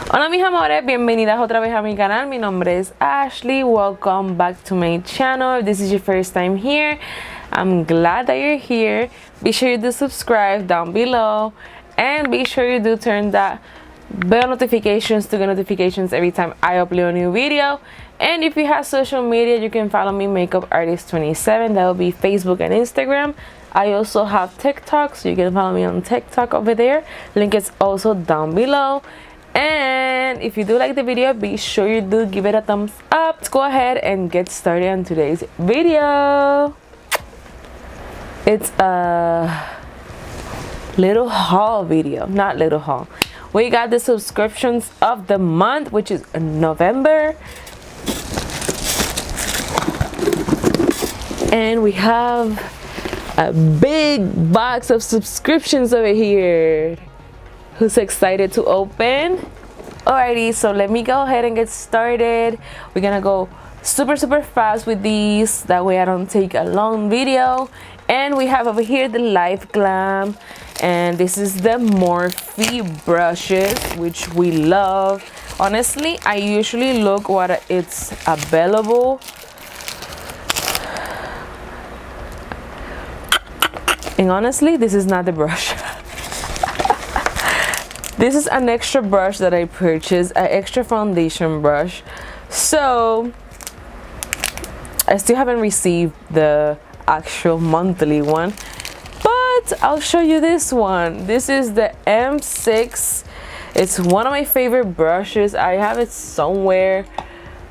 Hola mis amores, bienvenidas otra vez a mi canal. Mi nombre es Ashley. Welcome back to my channel. If this is your first time here, I'm glad that you're here. Be sure you do subscribe down below and be sure you do turn that bell notifications to get notifications every time I upload a new video. And if you have social media, you can follow me, Makeup Artist 27. That will be Facebook and Instagram. I also have TikTok, so you can follow me on TikTok over there. Link is also down below. And if you do like the video, be sure you do give it a thumbs up. Let's go ahead and get started on today's video. It's a little haul video, not little haul. We got the subscriptions of the month, which is November. And we have a big box of subscriptions over here. Who's excited to open? Alrighty, so let me go ahead and get started. We're gonna go super fast with these, that way I don't take a long video. And we have over here the Live Glam, and this is the Morphe Brushes, which we love. Honestly, I usually look what it's available. And honestly, this is not the brush. This is an extra brush that I purchased, an extra foundation brush. So I still haven't received the actual monthly one, but I'll show you this one. This is the M6. It's one of my favorite brushes. I have it somewhere.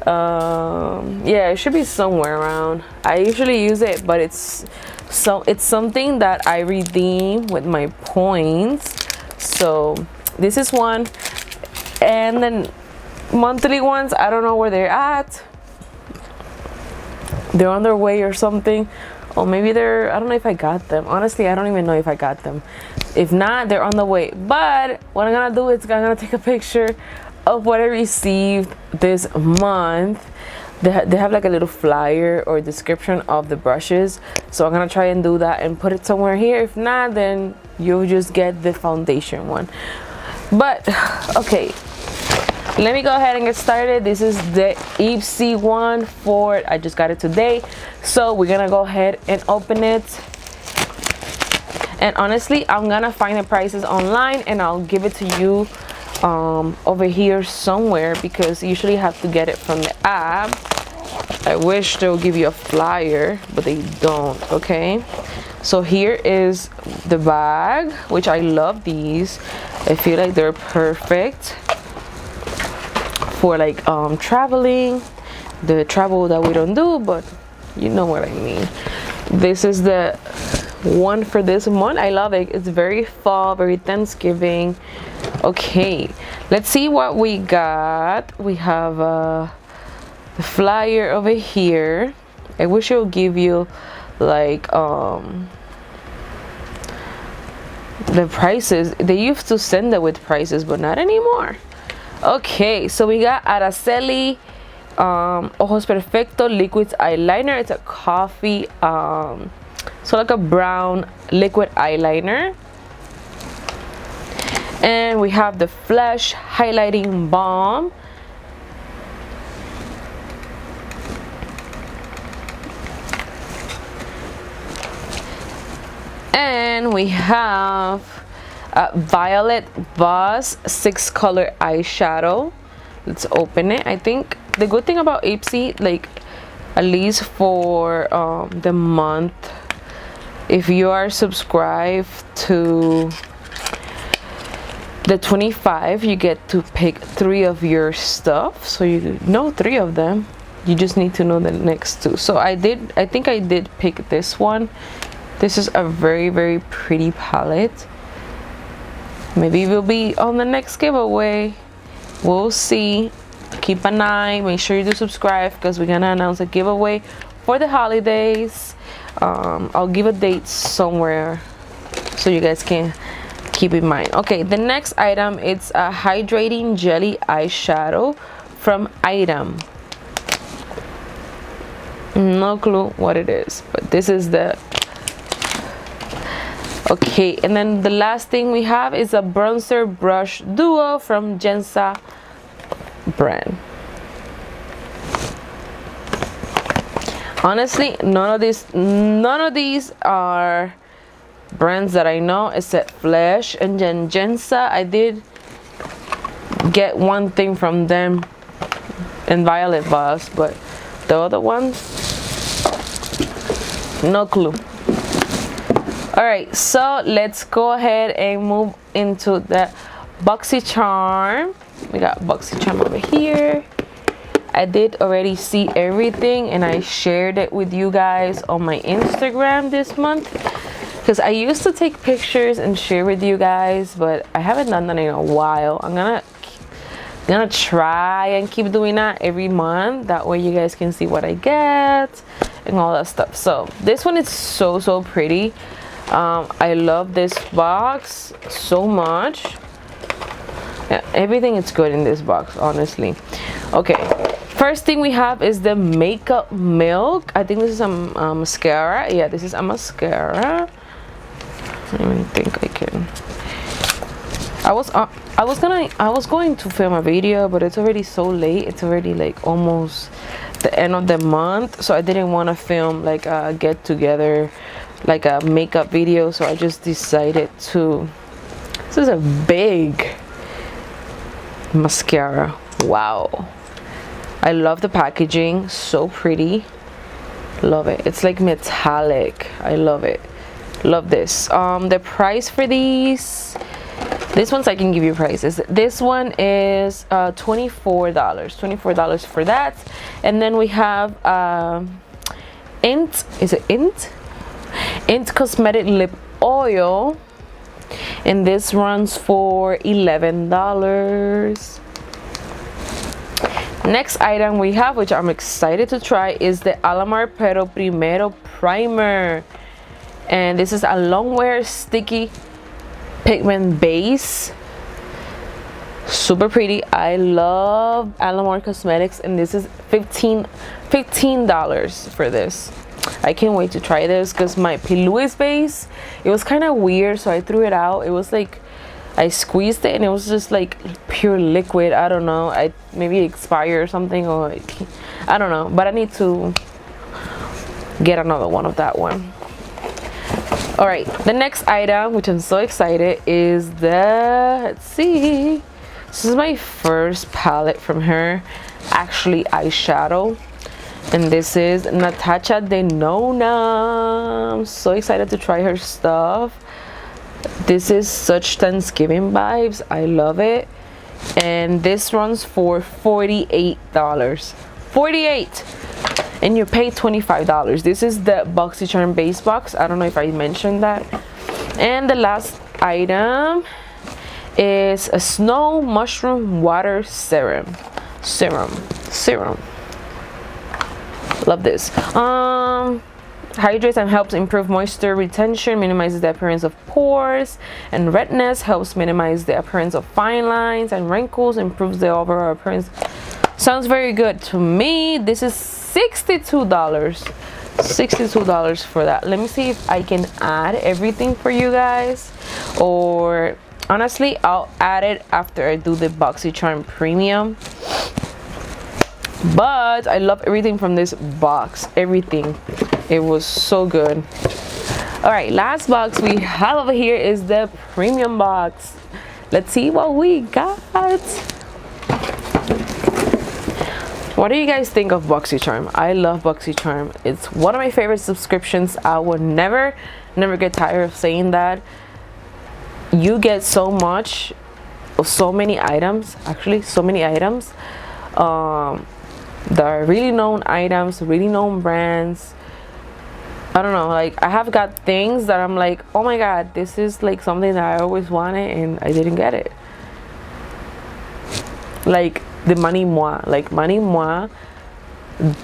Yeah, it should be somewhere around. I usually use it, but it's something that I redeem with my points. So this is one, and then monthly ones, I don't know where they're at. They're on their way or something, or maybe they're, I don't know if I got them. Honestly, I don't even know if I got them. If not, they're on the way. But what I'm gonna do is I'm gonna take a picture of what I received this month. They have like a little flyer or description of the brushes, so I'm gonna try and do that and put it somewhere here. If not, then you'll just get the foundation one. But okay, let me go ahead and get started. This is the Ipsy one for, I just got it today, so we're gonna go ahead and open it. And honestly, I'm gonna find the prices online and I'll give it to you over here somewhere, because you usually have to get it from the app. I wish they'll give you a flyer, but they don't. Okay, so here is the bag, which I love these. I feel like they're perfect for like traveling, the travel that we don't do, but you know what I mean. This is the one for this month. I love it. It's very fall, very Thanksgiving. Okay, let's see what we got. We have the flyer over here. I wish it would give you like the prices. They used to send it with prices, but not anymore. Okay, so we got Araceli Ojos Perfecto Liquid Eyeliner. It's a coffee, so like a brown liquid eyeliner. And we have the Flash Highlighting Balm. And we have Violet Boss 6-color eyeshadow. Let's open it. I think the good thing about Ipsy, like at least for the month, if you are subscribed to the 25, you get to pick 3 of your stuff. So you know 3 of them. You just need to know the next 2. So I think I did pick this one. This is a very pretty palette. Maybe it will be on the next giveaway. We'll see. Keep an eye. Make sure you do subscribe, because we're gonna announce a giveaway for the holidays. I'll give a date somewhere so you guys can keep in mind. Okay, the next item, it's a hydrating jelly eyeshadow from Item. No clue what it is, but this is the Okay, and then the last thing we have is a bronzer brush duo from Jensa brand. Honestly, none of these are brands that I know except Flesh and Gensa. I did get one thing from them in Violet Boss, but the other ones, no clue. All right, so let's go ahead and move into the Boxy Charm. We got Boxy Charm over here. I did already see everything and I shared it with you guys on my Instagram this month, because I used to take pictures and share with you guys, but I haven't done that in a while. I'm gonna try and keep doing that every month. That way you guys can see what I get and all that stuff. So this one is so pretty. I love this box so much. Yeah, everything is good in this box, honestly. Okay, first thing we have is the Makeup Milk. I think this is a mascara. Yeah, this is a mascara. I don't even think I can. I was going to film a video, but it's already so late. It's already like almost the end of the month, so I didn't want to film like a get together, like a makeup video. So I just decided to. This is a big mascara. Wow, I love the packaging, so pretty. Love it. It's like metallic. I love it. Love this. The price for these, this one's, I can give you prices. This one is $24 for that. And then we have Int, is it Int Cosmetic Lip Oil, and this runs for $11. Next item we have, which I'm excited to try, is the Alamar Pero Primero Primer, and this is a long wear sticky pigment base. Super pretty. I love Alamar Cosmetics, and this is $15 for this. I can't wait to try this, because my Piluis base, it was kind of weird, so I threw it out. It was like I squeezed it and it was just like pure liquid. I don't know, maybe it expired or something, or I don't know, but I need to get another one of that one. All right, the next item, which I'm so excited, is the, let's see, this is my first palette from her, actually eyeshadow, and this is Natasha Denona. I'm so excited to try her stuff. This is such Thanksgiving vibes. I love it. And this runs for $48. $48, and you pay $25. This is the Boxy Charm base box. I don't know if I mentioned that. And the last item is a Snow Mushroom Water Serum. Love this. Hydrates and helps improve moisture retention, minimizes the appearance of pores and redness, helps minimize the appearance of fine lines and wrinkles, improves the overall appearance. Sounds very good to me. This is $62 for that. Let me see if I can add everything for you guys, or honestly I'll add it after I do the Boxy Charm Premium. But I love everything from this box, everything. It was so good. All right, last box we have over here is the premium box. Let's see what we got. What do you guys think of Boxy Charm? I love Boxy Charm. It's one of my favorite subscriptions. I would never get tired of saying that. You get so much of so many items, actually so many items. There are really known items, really known brands. I don't know, like I have got things that I'm like, oh my god, this is like something that I always wanted and I didn't get it. Like the Money Moi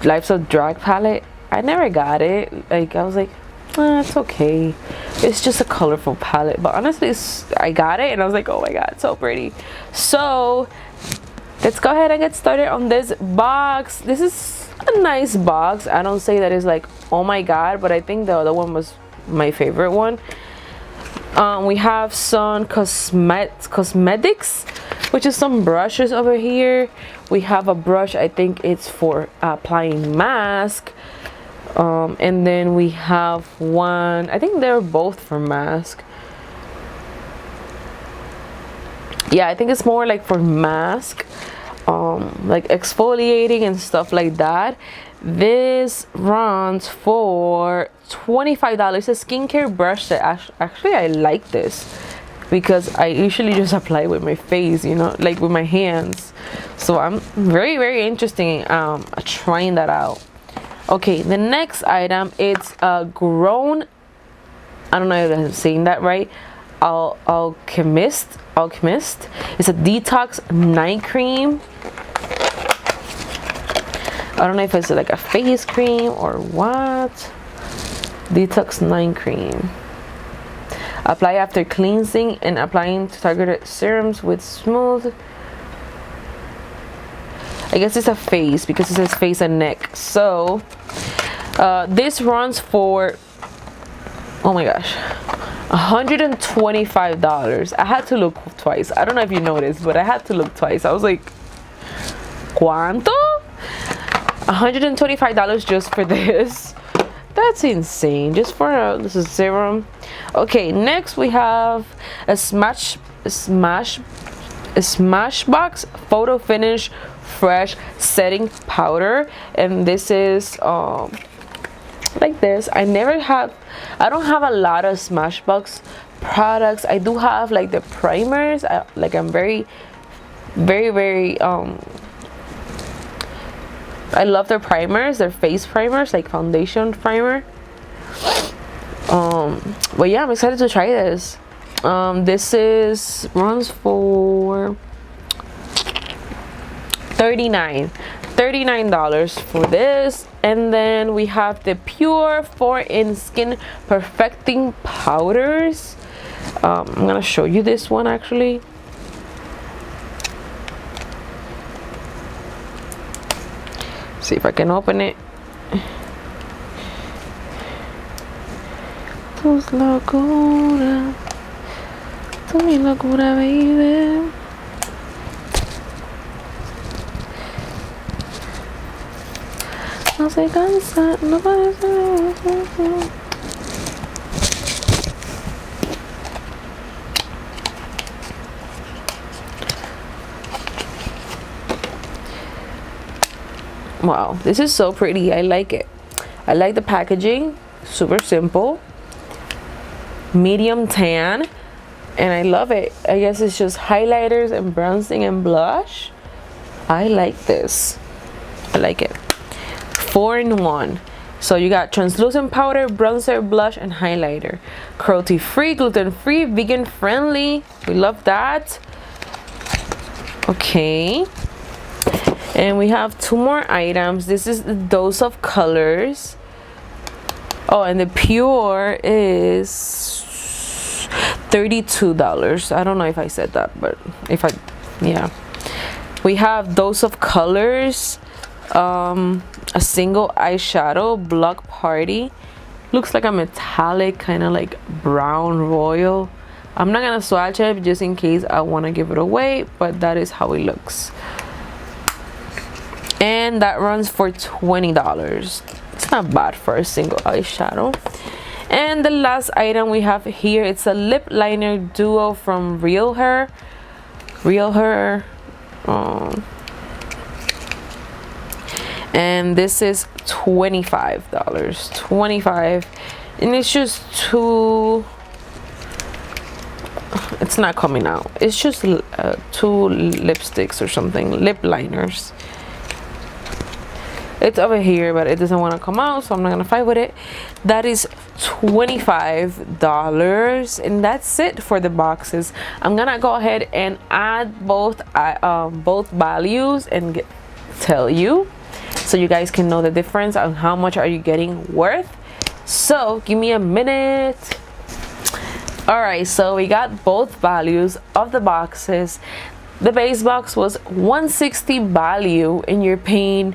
Life's a Drag palette. I never got it. Like I was like, it's okay, it's just a colorful palette. But honestly, I got it and I was like, oh my god, so pretty. So let's go ahead and get started on this box. This is a nice box. I don't say that it's like, oh my god, but I think the other one was my favorite one. We have some cosmetics. which is some brushes over here. We have a brush, I think it's for applying mask. And then we have one, I think they're both for mask. Yeah, I think it's more like for mask, like exfoliating and stuff like that. This runs for $25. It's a skincare brush set. Actually, I like this because I usually just apply with my face, you know, like with my hands. So I'm very interested in trying that out. Okay, the next item, it's a grown, I don't know if I'm saying that right, Alchemist. It's a detox night cream. I don't know if it's like a face cream or what. Detox night cream. Apply after cleansing and applying to targeted serums with smooth. I guess it's a face because it says face and neck. So this runs for, oh my gosh, $125. I had to look twice. I don't know if you noticed, but I had to look twice. I was like, ¿cuánto? $125 just for this. That's insane. Just for this is serum. Okay, next we have a Smashbox Photo Finish Fresh Setting Powder, and this is like this. I don't have a lot of Smashbox products. I do have like the primers. I'm very I love their primers, their face primers, like foundation primer. But yeah, I'm excited to try this. This runs for $39 for this. And then we have the Pure 4-in Skin Perfecting Powders. I'm gonna show you this one actually. See if I can open it. Tus locuras, tu mi locura, baby. No se cansa, no parece. Wow, this is so pretty. I like it. I like the packaging. Super simple. Medium tan. And I love it. I guess it's just highlighters and bronzing and blush. I like this. I like it. 4-in-1. So you got translucent powder, bronzer, blush, and highlighter. Cruelty-free, gluten-free, vegan-friendly. We love that. Okay. And we have 2 more items. This is the Dose of Colors. Oh, and the Pure is $32. I don't know if I said that, but yeah. We have Dose of Colors, a single eyeshadow, Block Party. Looks like a metallic, kind of like brown royal. I'm not gonna swatch it just in case I want to give it away, but that is how it looks. And that runs for $20. It's not bad for a single eyeshadow. And the last item we have here, it's a lip liner duo from Real Her. And this is $25. $25, and it's just it's not coming out. It's just 2 lipsticks or something, lip liners. It's over here, but it doesn't want to come out, so I'm not gonna fight with it. That is $25, and that's it for the boxes. I'm gonna go ahead and add both values and tell you, so you guys can know the difference on how much are you getting worth. So give me a minute. All right, so we got both values of the boxes. The base box was $160 value, and you're paying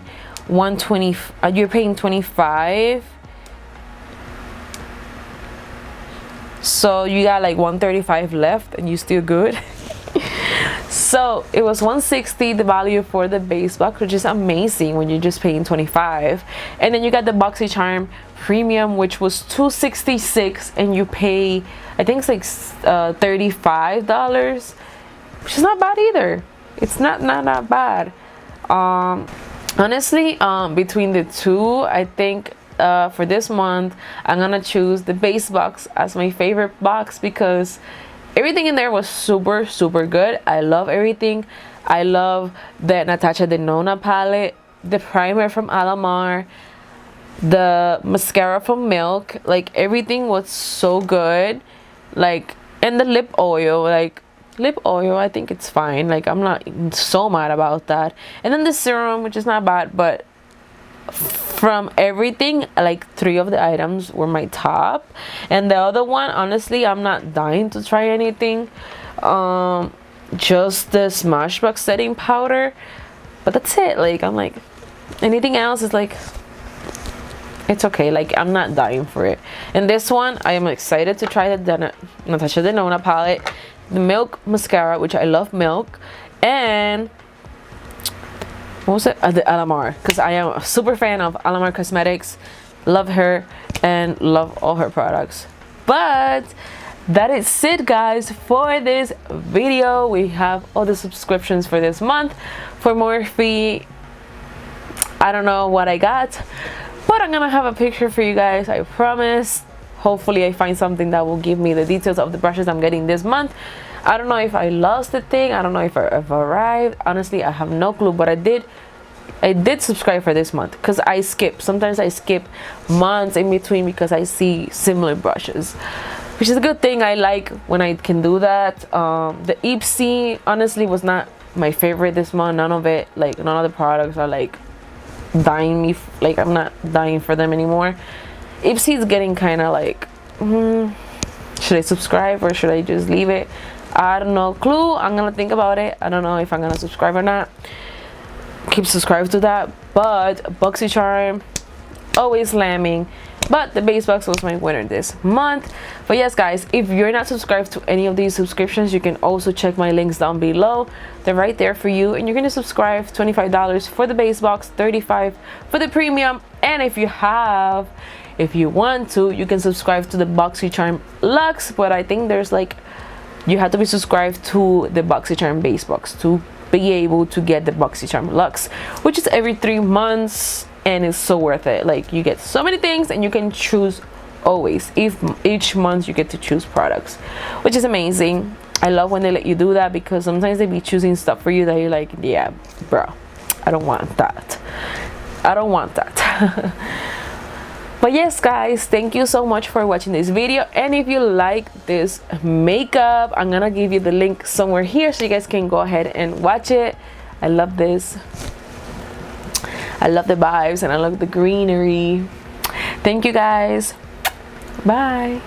$120. You're paying $25. So you got like $135 left, and you still good. So it was $160, the value for the base box, which is amazing when you're just paying $25. And then you got the Boxy Charm Premium, which was $266, and you pay, I think it's like $35, which is not bad either. It's not bad. Honestly, between the two, I think for this month I'm gonna choose the base box as my favorite box because everything in there was super good. I love everything. I love the Natasha Denona palette, the primer from Alamar, the mascara from Milk. Like everything was so good. Like, and the lip oil, like lip oil, I think it's fine. Like I'm not so mad about that. And then the serum, which is not bad, but from everything, like 3 of the items were my top, and the other one, honestly, I'm not dying to try anything. Just the Smashbox setting powder, but that's it. Like I'm like, anything else is like, it's okay. Like I'm not dying for it. And this one, I am excited to try the Natasha Denona palette, the Milk mascara, which I love Milk, and what was it? The Alamar, because I am a super fan of Alamar Cosmetics. Love her and love all her products. But that is it, guys, for this video. We have all the subscriptions for this month. For Morphe, I don't know what I got, but I'm gonna have a picture for you guys, I promise. Hopefully I find something that will give me the details of the brushes I'm getting this month. I don't know if I lost the thing. I don't know if I've arrived. Honestly, I have no clue, but I did subscribe for this month because I skip. Sometimes I skip months in between because I see similar brushes, which is a good thing. I like when I can do that. The Ipsy honestly was not my favorite this month. None of it, like none of the products are like dying me. Like I'm not dying for them anymore. Ipsy is getting kind of like, should I subscribe or should I just leave it? I don't know, clue. I'm gonna think about it. I don't know if I'm gonna subscribe or not. Keep subscribed to that. But Boxy Charm, always slamming. But the base box was my winner this month. But yes, guys, if you're not subscribed to any of these subscriptions, you can also check my links down below. They're right there for you, and you're gonna subscribe $25 for the base box, $35 for the premium. And if you want to, you can subscribe to the Boxy Charm Luxe. But I think there's like, you have to be subscribed to the Boxy Charm base box to be able to get the Boxy Charm Luxe, which is every 3 months, and it's so worth it. Like you get so many things, and you can choose always. If each month you get to choose products, which is amazing. I love when they let you do that because sometimes they be choosing stuff for you that you're like, yeah, bro, I don't want that. I don't want that. But yes, guys, thank you so much for watching this video. And if you like this makeup, I'm gonna give you the link somewhere here so you guys can go ahead and watch it. I love this. I love the vibes and I love the greenery. Thank you, guys. Bye.